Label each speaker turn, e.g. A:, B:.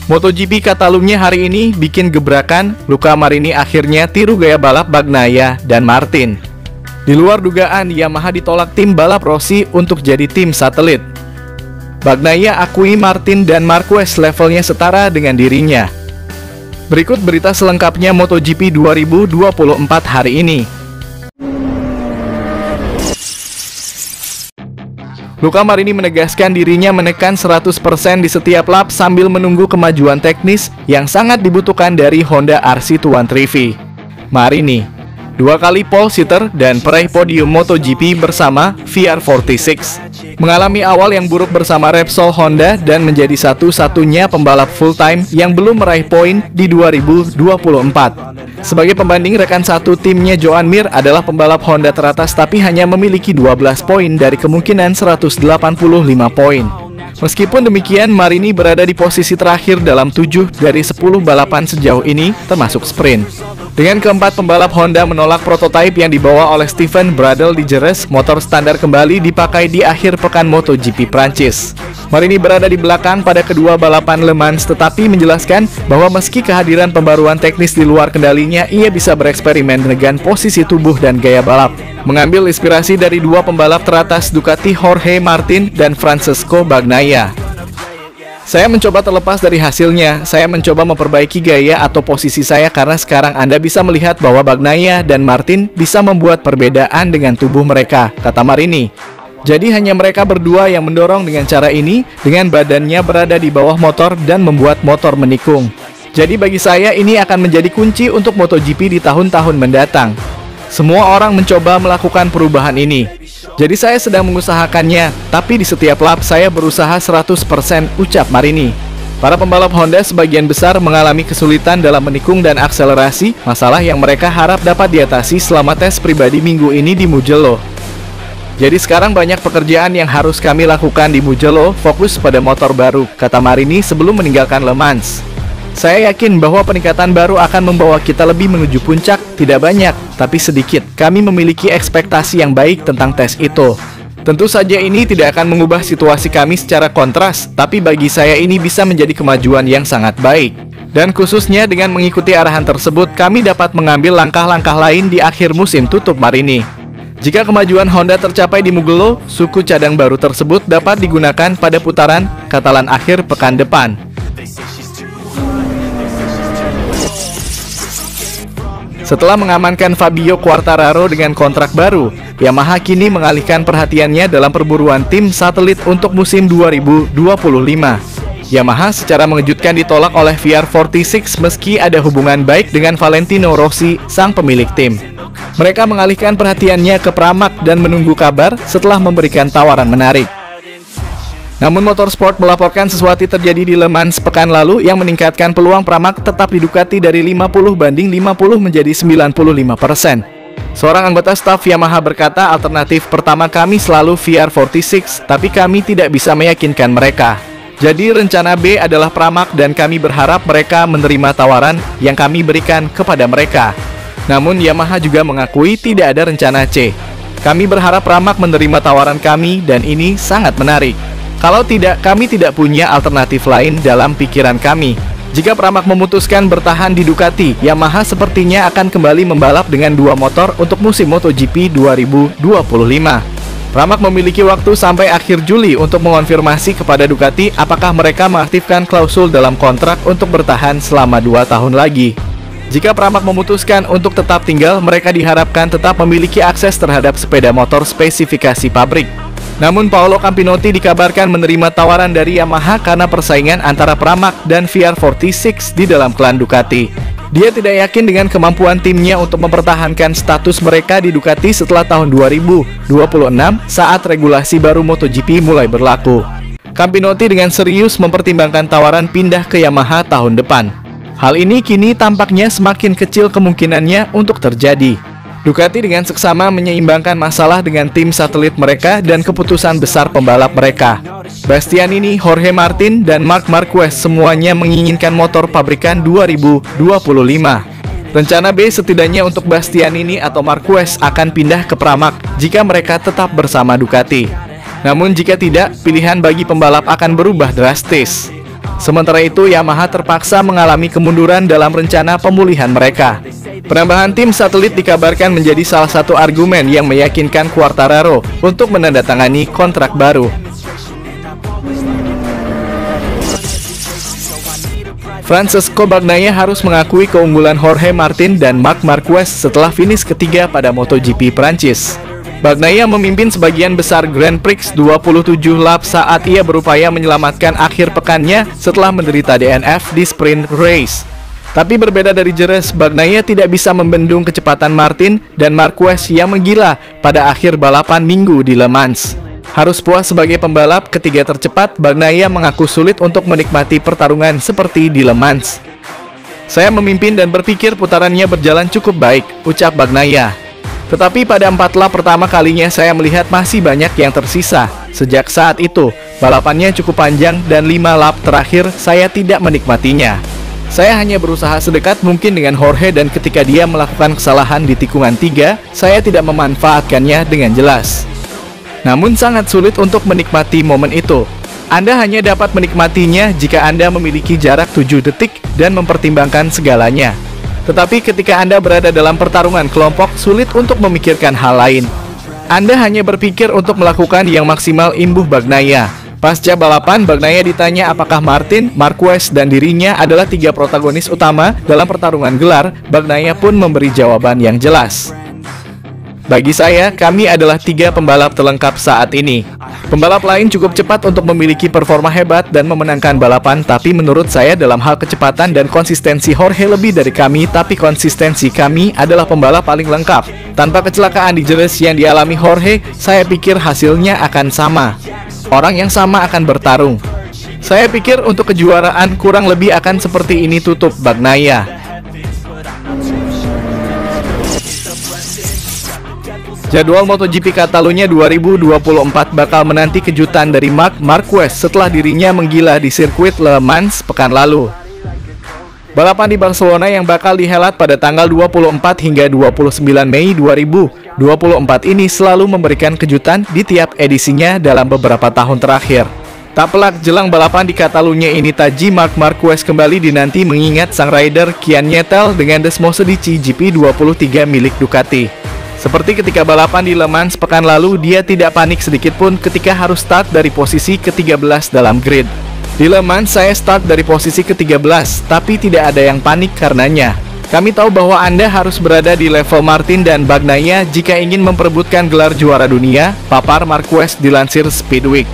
A: MotoGP Catalunya hari ini bikin gebrakan, Luca Marini akhirnya tiru gaya balap Bagnaia dan Martin. Di luar dugaan, Yamaha ditolak tim balap Rossi untuk jadi tim satelit. Bagnaia akui Martin dan Marquez levelnya setara dengan dirinya. Berikut berita selengkapnya MotoGP 2024 hari ini. Luca Marini menegaskan dirinya menekan 100% di setiap lap sambil menunggu kemajuan teknis yang sangat dibutuhkan dari Honda RC213V. Marini, 2 kali pole sitter dan peraih podium MotoGP bersama VR46, mengalami awal yang buruk bersama Repsol Honda dan menjadi satu-satunya pembalap full-time yang belum meraih poin di 2024. Sebagai pembanding, rekan satu timnya Joan Mir adalah pembalap Honda teratas tapi hanya memiliki 12 poin dari kemungkinan 185 poin. Meskipun demikian, Marini berada di posisi terakhir dalam 7 dari 10 balapan sejauh ini, termasuk sprint. Dengan keempat pembalap Honda menolak prototipe yang dibawa oleh Steven Bradel di Jerez, motor standar kembali dipakai di akhir pekan MotoGP Prancis. Marini berada di belakang pada kedua balapan Le Mans, tetapi menjelaskan bahwa meski kehadiran pembaruan teknis di luar kendalinya, ia bisa bereksperimen dengan posisi tubuh dan gaya balap. Mengambil inspirasi dari dua pembalap teratas Ducati, Jorge Martin dan Francesco Bagnaia. Saya mencoba terlepas dari hasilnya, saya mencoba memperbaiki gaya atau posisi saya karena sekarang Anda bisa melihat bahwa Bagnaia dan Martin bisa membuat perbedaan dengan tubuh mereka, kata Marini. Jadi hanya mereka berdua yang mendorong dengan cara ini, dengan badannya berada di bawah motor dan membuat motor menikung. Jadi bagi saya ini akan menjadi kunci untuk MotoGP di tahun-tahun mendatang. Semua orang mencoba melakukan perubahan ini. Jadi saya sedang mengusahakannya, tapi di setiap lap saya berusaha 100%, ucap Marini. Para pembalap Honda sebagian besar mengalami kesulitan dalam menikung dan akselerasi, masalah yang mereka harap dapat diatasi selama tes pribadi minggu ini di Mugello. Jadi sekarang banyak pekerjaan yang harus kami lakukan di Mugello, fokus pada motor baru, kata Marini sebelum meninggalkan Le Mans. Saya yakin bahwa peningkatan baru akan membawa kita lebih menuju puncak, tidak banyak, tapi sedikit. Kami memiliki ekspektasi yang baik tentang tes itu. Tentu saja ini tidak akan mengubah situasi kami secara kontras, tapi bagi saya ini bisa menjadi kemajuan yang sangat baik. Dan khususnya dengan mengikuti arahan tersebut, kami dapat mengambil langkah-langkah lain di akhir musim, tutup Marini. Jika kemajuan Honda tercapai di Mugello, suku cadang baru tersebut dapat digunakan pada putaran Catalan akhir pekan depan. Setelah mengamankan Fabio Quartararo dengan kontrak baru, Yamaha kini mengalihkan perhatiannya dalam perburuan tim satelit untuk musim 2025. Yamaha secara mengejutkan ditolak oleh VR46 meski ada hubungan baik dengan Valentino Rossi, sang pemilik tim. Mereka mengalihkan perhatiannya ke Pramac dan menunggu kabar setelah memberikan tawaran menarik. Namun Motorsport melaporkan sesuatu terjadi di Le Mans pekan lalu yang meningkatkan peluang Pramac tetap di Ducati dari 50 banding 50 menjadi 95%. Seorang anggota staf Yamaha berkata, alternatif pertama kami selalu VR46, tapi kami tidak bisa meyakinkan mereka. Jadi rencana B adalah Pramac dan kami berharap mereka menerima tawaran yang kami berikan kepada mereka. Namun Yamaha juga mengakui tidak ada rencana C. Kami berharap Pramac menerima tawaran kami dan ini sangat menarik. Kalau tidak, kami tidak punya alternatif lain dalam pikiran kami. Jika Pramac memutuskan bertahan di Ducati, Yamaha sepertinya akan kembali membalap dengan dua motor untuk musim MotoGP 2025. Pramac memiliki waktu sampai akhir Juli untuk mengonfirmasi kepada Ducati apakah mereka mengaktifkan klausul dalam kontrak untuk bertahan selama 2 tahun lagi. Jika Pramac memutuskan untuk tetap tinggal, mereka diharapkan tetap memiliki akses terhadap sepeda motor spesifikasi pabrik. Namun Paolo Campinotti dikabarkan menerima tawaran dari Yamaha karena persaingan antara Pramac dan VR46 di dalam klan Ducati. Dia tidak yakin dengan kemampuan timnya untuk mempertahankan status mereka di Ducati setelah tahun 2026 saat regulasi baru MotoGP mulai berlaku. Campinotti dengan serius mempertimbangkan tawaran pindah ke Yamaha tahun depan. Hal ini kini tampaknya semakin kecil kemungkinannya untuk terjadi. Ducati dengan seksama menyeimbangkan masalah dengan tim satelit mereka dan keputusan besar pembalap mereka. Bastianini, Jorge Martin, dan Marc Marquez semuanya menginginkan motor pabrikan 2025. Rencana B setidaknya untuk Bastianini atau Marquez akan pindah ke Pramac jika mereka tetap bersama Ducati. Namun jika tidak, pilihan bagi pembalap akan berubah drastis. Sementara itu, Yamaha terpaksa mengalami kemunduran dalam rencana pemulihan mereka. Penambahan tim satelit dikabarkan menjadi salah satu argumen yang meyakinkan Quartararo untuk menandatangani kontrak baru. Francesco Bagnaia harus mengakui keunggulan Jorge Martin dan Marc Marquez setelah finish ketiga pada MotoGP Prancis. Bagnaia memimpin sebagian besar Grand Prix 27 lap saat ia berupaya menyelamatkan akhir pekannya setelah menderita DNF di sprint race. Tapi berbeda dari Jerez, Bagnaia tidak bisa membendung kecepatan Martin dan Marquez yang menggila pada akhir balapan Minggu di Le Mans. Harus puas sebagai pembalap ketiga tercepat, Bagnaia mengaku sulit untuk menikmati pertarungan seperti di Le Mans. Saya memimpin dan berpikir putarannya berjalan cukup baik, ucap Bagnaia. Tetapi pada 4 lap pertama kalinya saya melihat masih banyak yang tersisa. Sejak saat itu, balapannya cukup panjang dan 5 lap terakhir saya tidak menikmatinya. Saya hanya berusaha sedekat mungkin dengan Jorge dan ketika dia melakukan kesalahan di tikungan 3, saya tidak memanfaatkannya dengan jelas. Namun sangat sulit untuk menikmati momen itu. Anda hanya dapat menikmatinya jika Anda memiliki jarak 7 detik dan mempertimbangkan segalanya. Tetapi ketika Anda berada dalam pertarungan kelompok, sulit untuk memikirkan hal lain. Anda hanya berpikir untuk melakukan yang maksimal, imbuh Bagnaia. Pasca balapan, Bagnaia ditanya apakah Martin, Marquez, dan dirinya adalah 3 protagonis utama dalam pertarungan gelar. Bagnaia pun memberi jawaban yang jelas. Bagi saya, kami adalah 3 pembalap terlengkap saat ini. Pembalap lain cukup cepat untuk memiliki performa hebat dan memenangkan balapan, tapi menurut saya dalam hal kecepatan dan konsistensi Jorge lebih dari kami, tapi konsistensi kami adalah pembalap paling lengkap. Tanpa kecelakaan di Jerez yang dialami Jorge, saya pikir hasilnya akan sama. Orang yang sama akan bertarung. Saya pikir untuk kejuaraan kurang lebih akan seperti ini, tutup Bagnaia. Jadwal MotoGP Catalunya 2024 bakal menanti kejutan dari Marc Marquez setelah dirinya menggila di sirkuit Le Mans pekan lalu. Balapan di Barcelona yang bakal dihelat pada tanggal 24 hingga 29 Mei 2024 ini selalu memberikan kejutan di tiap edisinya dalam beberapa tahun terakhir. Tak pelak jelang balapan di Catalunya ini, taji Marc Marquez kembali dinanti mengingat sang rider Kian Nyetel dengan Desmose di GP23 milik Ducati. Seperti ketika balapan di Le Mans pekan lalu, dia tidak panik sedikit pun ketika harus start dari posisi ke-13 dalam grid. Di Le Mans saya start dari posisi ke-13, tapi tidak ada yang panik karenanya. Kami tahu bahwa Anda harus berada di level Martin dan Bagnaia jika ingin memperebutkan gelar juara dunia, papar Marquez dilansir Speedweek.